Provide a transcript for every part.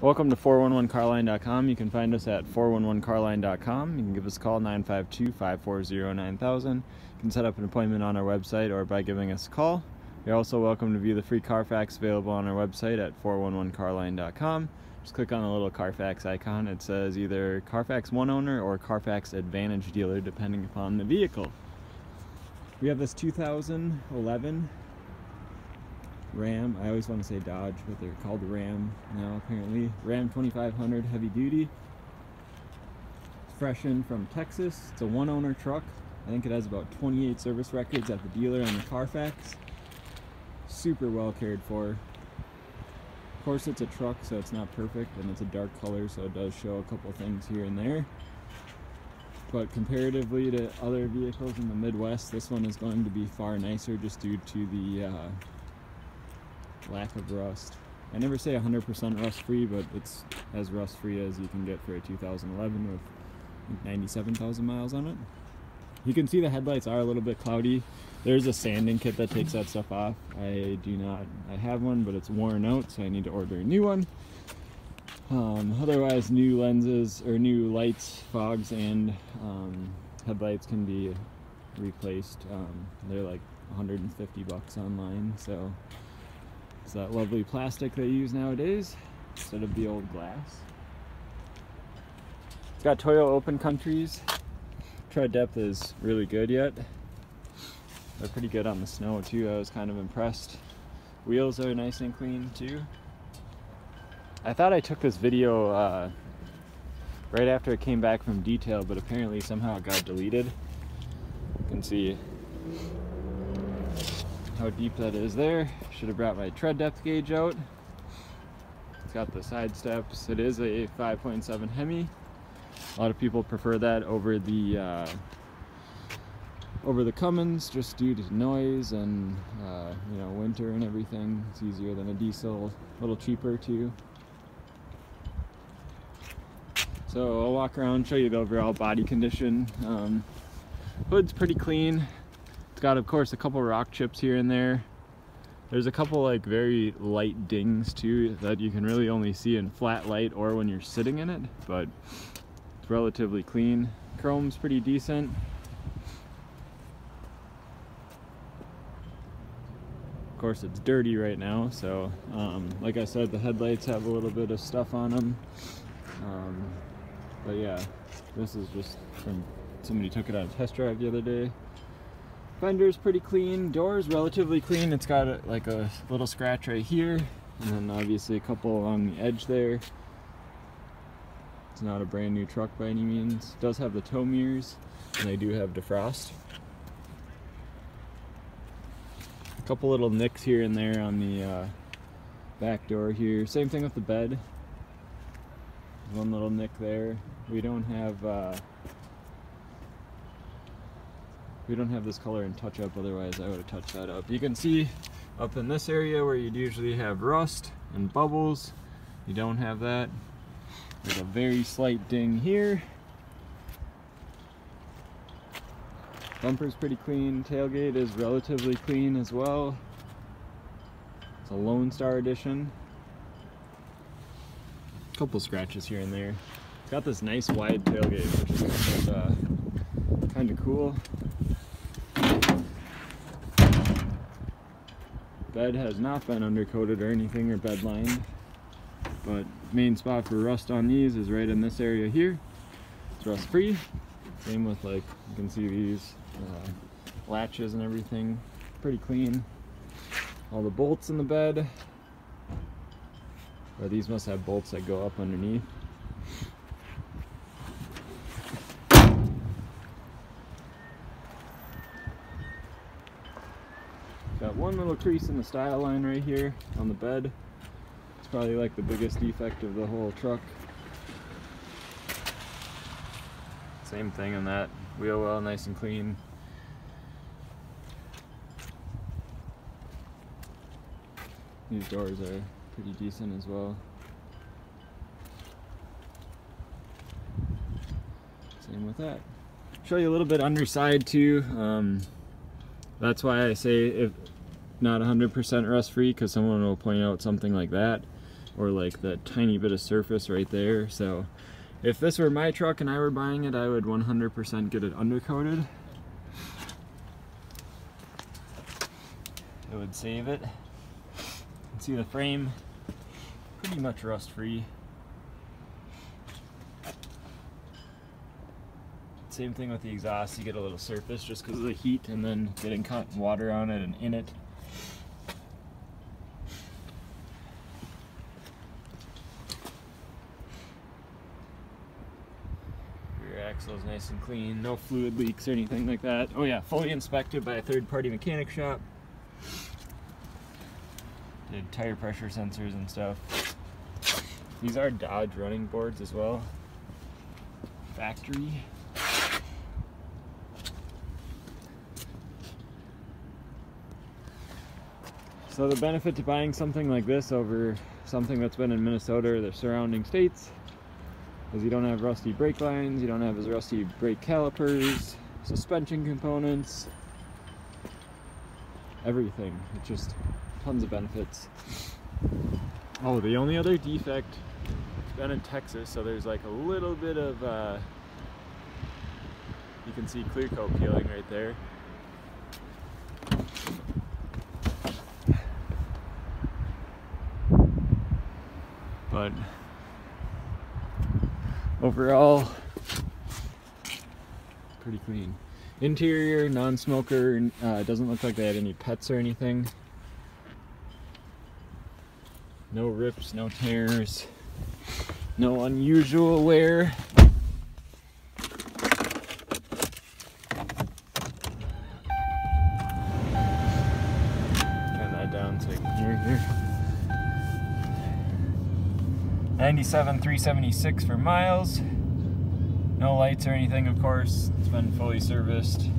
Welcome to 411carline.com. You can find us at 411carline.com. You can give us a call, 952-540-9000. You can set up an appointment on our website or by giving us a call. You're also welcome to view the free Carfax available on our website at 411carline.com. Just click on the little Carfax icon. It says either Carfax One Owner or Carfax Advantage Dealer, depending upon the vehicle. We have this 2011 Ram. I always want to say Dodge, but they're called Ram now apparently. Ram 2500 heavy duty. Fresh in from Texas. It's a one owner truck. I think it has about 28 service records at the dealer on the Carfax. Super well cared for. Of course it's a truck, so it's not perfect, and it's a dark color, so it does show a couple things here and there. But comparatively to other vehicles in the Midwest, this one is going to be far nicer just due to the lack of rust. I never say 100% rust free, but it's as rust free as you can get for a 2011 with 97,000 miles on it. You can see the headlights are a little bit cloudy. There's a sanding kit that takes that stuff off. I have one, but it's worn out, so I need to order a new one. Otherwise, new lenses or new lights, fogs, and headlights can be replaced. They're like 150 bucks online, so it's that lovely plastic they use nowadays instead of the old glass. It's got Toyo Open Countries. Tread depth is really good yet. They're pretty good on the snow too. I was kind of impressed. Wheels are nice and clean too. I thought I took this video right after it came back from detail, but apparently somehow it got deleted. You can see how deep that is there. Should have brought my tread depth gauge out. It's got the side steps. It is a 5.7 Hemi. A lot of people prefer that over the Cummins just due to noise and you know, winter and everything. It's easier than a diesel, a little cheaper too. So I'll walk around, show you the overall body condition. Hood's pretty clean. It's got, of course, a couple rock chips here and there. There's a couple like very light dings too that you can really only see in flat light or when you're sitting in it, but it's relatively clean. Chrome's pretty decent. Of course, it's dirty right now, so like I said, the headlights have a little bit of stuff on them. But yeah, this is just from somebody took it on a test drive the other day. Fender's pretty clean. Door's relatively clean. It's got like a little scratch right here, and then obviously a couple along the edge there. It's not a brand new truck by any means. It does have the tow mirrors, and they do have defrost. A couple little nicks here and there on the back door here. Same thing with the bed. One little nick there. We don't have this color in touch-up, otherwise I would have touched that up. You can see up in this area where you'd usually have rust and bubbles, you don't have that. There's a very slight ding here. Bumper's pretty clean. Tailgate is relatively clean as well. It's a Lone Star edition. Couple scratches here and there. It's got this nice wide tailgate, which is kind of cool. Bed has not been undercoated or anything or bed lined, but main spot for rust on these is right in this area here. It's rust free. Same with, like, you can see these latches and everything, pretty clean. All the bolts in the bed, or these must have bolts that go up underneath. Got one little crease in the style line right here on the bed. It's probably like the biggest defect of the whole truck. Same thing on that wheel well, nice and clean. These doors are pretty decent as well. Same with that. Show you a little bit underside too. That's why I say if not 100% rust free, because someone will point out something like that. or like the tiny bit of surface right there. So if this were my truck and I were buying it, I would 100% get it undercoated. It would save it. You can see the frame pretty much rust free. Same thing with the exhaust, you get a little surface just because of the heat and then getting water on it and in it. Rear axle is nice and clean, no fluid leaks or anything like that. Oh yeah, fully inspected by a third-party mechanic shop. Did tire pressure sensors and stuff. These are Dodge running boards as well. Factory. So the benefit to buying something like this over something that's been in Minnesota or the surrounding states is you don't have rusty brake lines, you don't have as rusty brake calipers, suspension components, everything. It's just tons of benefits. Oh, the only other defect, it's been in Texas, so there's like a little bit of, you can see clear coat peeling right there. But overall, pretty clean. Interior, non-smoker, doesn't look like they had any pets or anything. No rips, no tears, no unusual wear. Turn that down so you can hear here. 97,376 for miles. No lights or anything, of course. It's been fully serviced.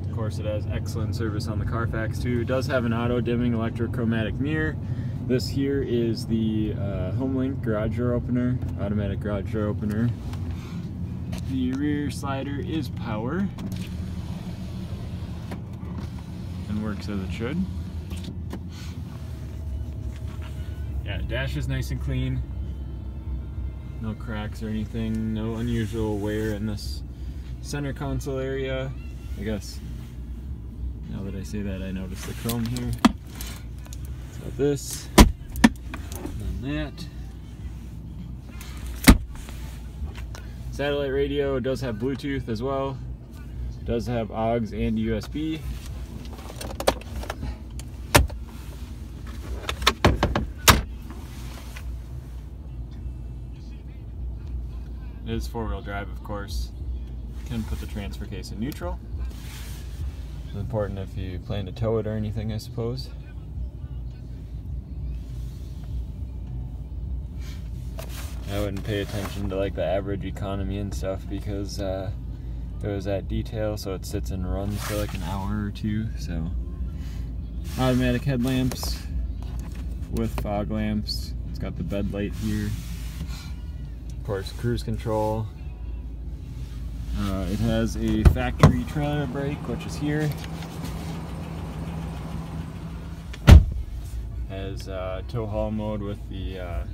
Of course, it has excellent service on the Carfax too. It does have an auto-dimming electrochromatic mirror. This here is the HomeLink garage door opener, automatic garage door opener. The rear slider is power and works as it should. Yeah, dash is nice and clean. No cracks or anything, no unusual wear in this center console area. I guess, now that I say that, I noticed the chrome here. So this, and then that. Satellite radio, it does have Bluetooth as well. It does have AUX and USB. It is four-wheel drive, of course. You can put the transfer case in neutral. It's important if you plan to tow it or anything, I suppose. I wouldn't pay attention to like the average economy and stuff because it was at detail, so it sits and runs for like an hour or two. So automatic headlamps with fog lamps. It's got the bed light here. Of course, cruise control. It has a factory trailer brake, which is here. Has tow haul mode with the,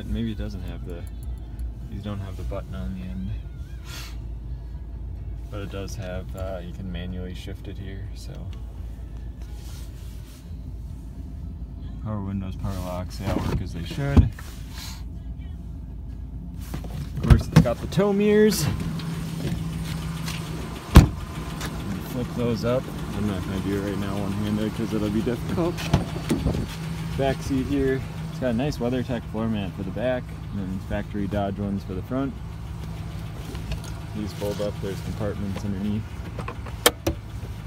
maybe it doesn't have the, these don't have the button on the end. But it does have, you can manually shift it here, so. Power windows, power locks, they all work as they should. Of course, it's got the tow mirrors. Flip those up. I'm not going to do it right now one-handed because it'll be difficult. Back seat here. It's got a nice WeatherTech floor mat for the back, and then factory Dodge ones for the front. These fold up. There's compartments underneath.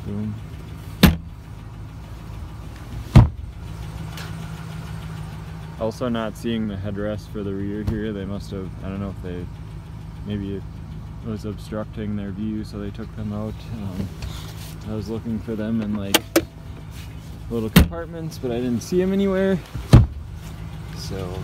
Boom. Also not seeing the headrest for the rear here. They must have, I don't know if they, maybe it was obstructing their view, so they took them out. I was looking for them in like little compartments, but I didn't see them anywhere. So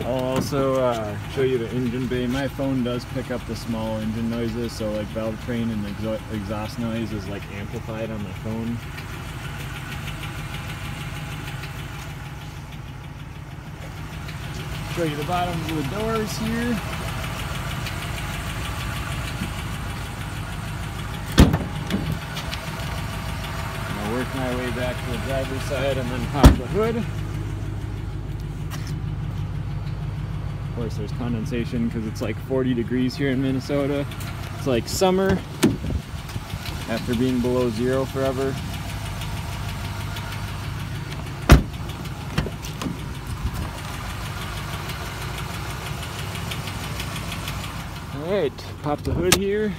I'll also show you the engine bay. My phone does pick up the small engine noises, so like valve train and exhaust noise is like amplified on my phone. Show you the bottoms of the doors here. I'll work my way back to the driver's side and then pop the hood. Of course there's condensation because it's like 40 degrees here in Minnesota. It's like summer after being below zero forever. Alright, pop the hood here.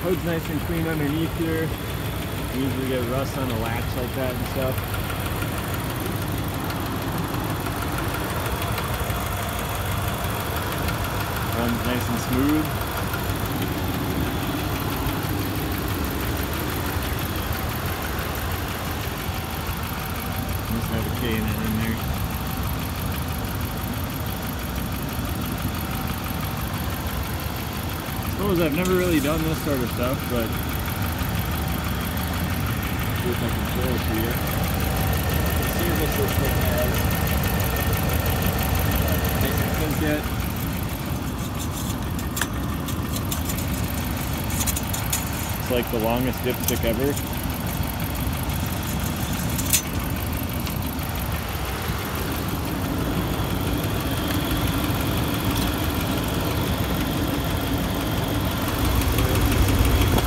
Hood's nice and clean underneath here. You usually get rust on a latch like that and stuff. Runs nice and smooth. Must have a K&N in there. I suppose I've never really done this sort of stuff, but see if I can show it to you. The service this thing has. Nice and yet. It's like the longest dipstick ever.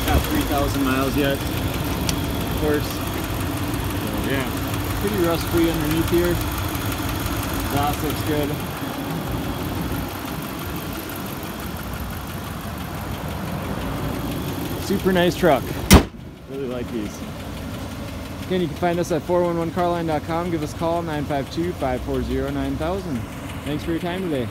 Not 3,000 miles yet, of course. So yeah, pretty rust free underneath here. Exhaust looks good. Super nice truck. Really like these. Again, you can find us at 411carline.com. Give us a call, 952-540-9000. Thanks for your time today.